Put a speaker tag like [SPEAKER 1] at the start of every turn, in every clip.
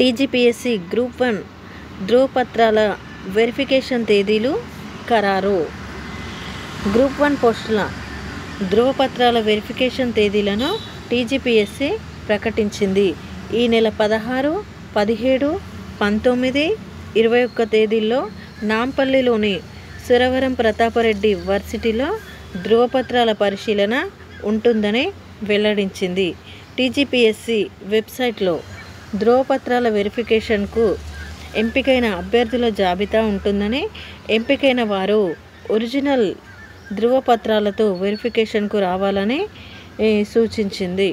[SPEAKER 1] TGPSC group 1 ధ్రువపత్రాల verification తేదీలు ఖరారు. Group 1 పోస్టుల ధ్రువపత్రాల వెరిఫికేషన్ తేదీలను టీజీపీఎస్సీ ప్రకటించింది. ఈ నెల 16, 17, 19, 21 తేదీల్లో నాంపల్లిలోని సురవరం ప్రతాపరెడ్డి వర్సిటీలో ధ్రువపత్రాల పరిశీలన ఉంటుందని వెల్లడించింది. టీజీపీఎస్సీ వెబ్సైట్లో ధ్రువపత్రాల వెరిఫికేషన్కు ఎంపికైన అభ్యర్థుల జాబితా ఉంటుందని, ఎంపికైన వారు ఒరిజినల్ ధ్రువపత్రాలతో వెరిఫికేషన్కు రావాలని సూచించింది.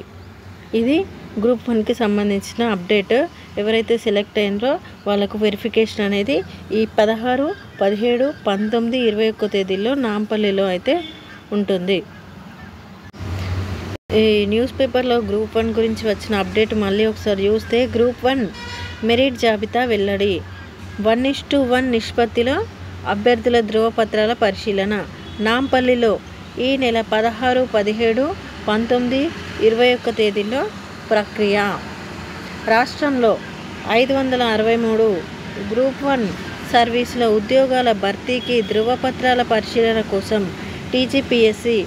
[SPEAKER 1] ఇది గ్రూప్ 1కి సంబంధించిన అప్డేట్. ఎవరైతే సెలెక్ట్ అయినరో వాళ్ళకు వెరిఫికేషన్ అనేది ఈ 16, 17, 19, 21 తేదీల్లో నాంపల్లిలో అయితే ఉంటుంది. ఈ న్యూస్ పేపర్లో గ్రూప్ 1 గురించి వచ్చిన అప్డేట్ మళ్ళీ ఒకసారి చూస్తే, గ్రూప్ 1 మెరిట్ జాబితా వెల్లడి. 1:1 నిష్పత్తిలో అభ్యర్థుల ధ్రువపత్రాల పరిశీలన. నాంపల్లిలో ఈ నెల 16, 17, 19, 21 తేదీల్లో ప్రక్రియ. రాష్ట్రంలో 563 గ్రూప్ 1 సర్వీసుల ఉద్యోగాల భర్తీకి ధ్రువపత్రాల పరిశీలన కోసం టీజీపీఎస్సీ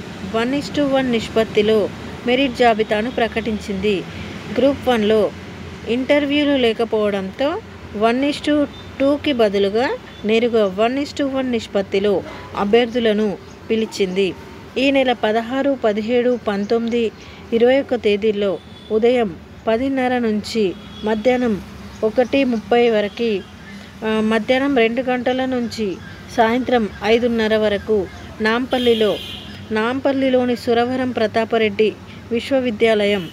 [SPEAKER 1] 1:1 నిష్పత్తిలో మెరిట్ జాబితాను ప్రకటించింది. గ్రూప్ 1లో ఇంటర్వ్యూలు లేకపోవడంతో 1:2కి బదులుగా నేరుగా 1:1 నిష్పత్తిలో అభ్యర్థులను పిలిచింది. ఈ నెల 16, 17, 19, 21 తేదీల్లో ఉదయం 10:30 నుంచి మధ్యాహ్నం 1:30 వరకు, మధ్యాహ్నం 2 గంటల నుంచి సాయంత్రం 5:30 వరకు నాంపల్లిలోని సురవరం ప్రతాపరెడ్డి విశ్వవిద్యాలయం,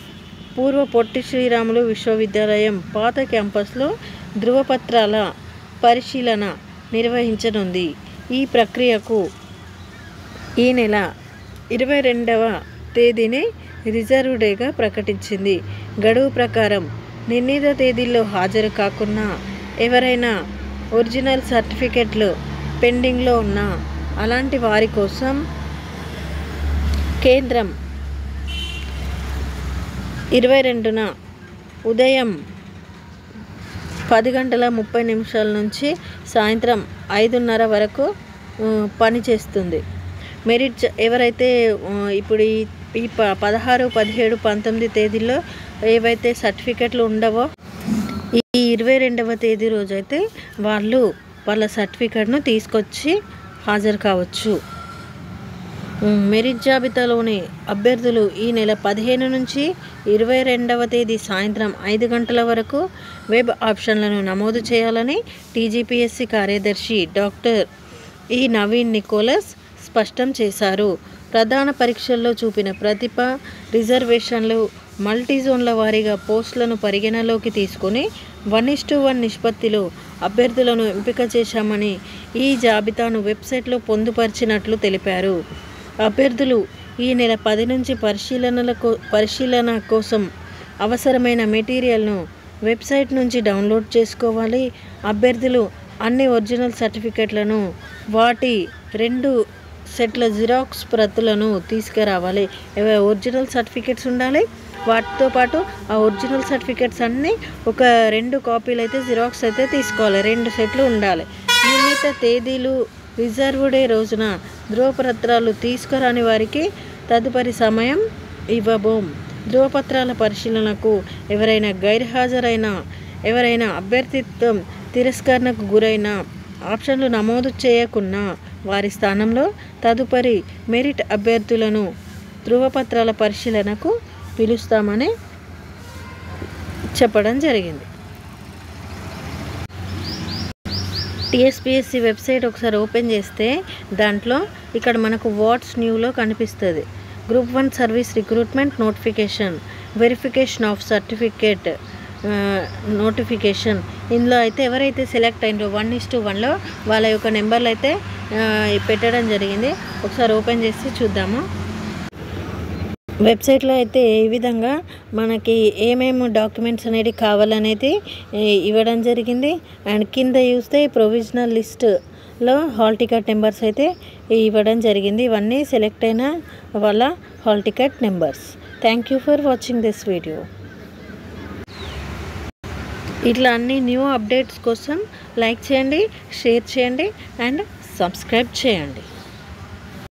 [SPEAKER 1] పూర్వ పొట్టి శ్రీరాములు విశ్వవిద్యాలయం పాత క్యాంపస్లో ధ్రువపత్రాల పరిశీలన నిర్వహించనుంది. ఈ ప్రక్రియకు ఈ నెల 22వ తేదీని రిజర్వ్ డేగా ప్రకటించింది. గడువు ప్రకారం నిర్ణీత తేదీల్లో హాజరు కాకున్నా, ఎవరైనా ఒరిజినల్ సర్టిఫికెట్లు పెండింగ్లో ఉన్న అలాంటి వారి కోసం కేంద్రం 22న ఉదయం 10:30 నుంచి సాయంత్రం 5:30 వరకు పనిచేస్తుంది. మెరిట్ ఎవరైతే ఇప్పుడు ఈ 16, 17, 19 తేదీల్లో ఏవైతే సర్టిఫికెట్లు ఉండవో, ఈ 22వ తేదీ రోజైతే వాళ్ళు వాళ్ళ సర్టిఫికెట్ను తీసుకొచ్చి హాజరు కావచ్చు. మెరిట్ జాబితాలోని అభ్యర్థులు ఈ నెల 15 నుంచి 22వ తేదీ సాయంత్రం 5 గంటల వరకు వెబ్ ఆప్షన్లను నమోదు చేయాలని టీజీపీఎస్సీ కార్యదర్శి డాక్టర్ ఈ నవీన్ నికోలస్ స్పష్టం చేశారు. ప్రధాన పరీక్షల్లో చూపిన ప్రతిభ, రిజర్వేషన్లు, మల్టీజోన్ల వారీగా పోస్టులను పరిగణలోకి తీసుకుని 1:1 నిష్పత్తిలో అభ్యర్థులను ఎంపిక చేశామని ఈ జాబితాను వెబ్సైట్లో పొందుపరిచినట్లు తెలిపారు. అభ్యర్థులు ఈ నెల 10 నుంచి పరిశీలన కోసం అవసరమైన మెటీరియల్ను వెబ్సైట్ నుంచి డౌన్లోడ్ చేసుకోవాలి. అభ్యర్థులు అన్ని ఒరిజినల్ సర్టిఫికెట్లను, వాటి 2 సెట్ల జిరాక్స్ ప్రతులను తీసుకురావాలి. ఒరిజినల్ సర్టిఫికెట్స్ ఉండాలి. వాటితో పాటు ఆ ఒరిజినల్ సర్టిఫికెట్స్ అన్నీ ఒక 2 కాపీలు అయితే జిరాక్స్ అయితే తీసుకోవాలి. 2 సెట్లు ఉండాలి. నిర్ణీత తేదీలు రిజర్వ్ డే రోజున ధ్రువపత్రాలు తీసుకురాని వారికి తదుపరి సమయం ఇవ్వబోం. ధ్రువపత్రాల పరిశీలనకు ఎవరైనా గైర్హాజరైనా, ఎవరైనా అభ్యర్థిత్వం తిరస్కరణకు గురైన, ఆప్షన్లు నమోదు చేయకున్నా వారి స్థానంలో తదుపరి మెరిట్ అభ్యర్థులను ధ్రువపత్రాల పరిశీలనకు పిలుస్తామని చెప్పడం జరిగింది. టీఎస్పీఎస్సీ వెబ్సైట్ ఒకసారి ఓపెన్ చేస్తే దాంట్లో ఇక్కడ మనకు వాట్స్ న్యూలో కనిపిస్తుంది. Group 1 service recruitment notification, verification of certificate notification. ఇందులో అయితే ఎవరైతే సెలెక్ట్ అయినరో 1:1లో వాళ్ళ యొక్క నెంబర్లు అయితే పెట్టడం జరిగింది. ఒకసారి ఓపెన్ చేసి చూద్దాము. వెబ్సైట్లో అయితే ఈ విధంగా మనకి ఏమేమి డాక్యుమెంట్స్ అనేది కావాలనేది ఇవ్వడం జరిగింది. అండ్ కింద చూస్తే ప్రొవిజనల్ లిస్ట్లో హాల్ టికెట్ నెంబర్స్ అయితే ఇవ్వడం జరిగింది. ఇవన్నీ సెలెక్ట్ అయిన వాళ్ళ hall ticket numbers. Thank you for watching this video. ఇట్లా అన్ని న్యూ అప్డేట్స్ కోసం లైక్ చేయండి, షేర్ చేయండి అండ్ సబ్స్క్రైబ్ చేయండి.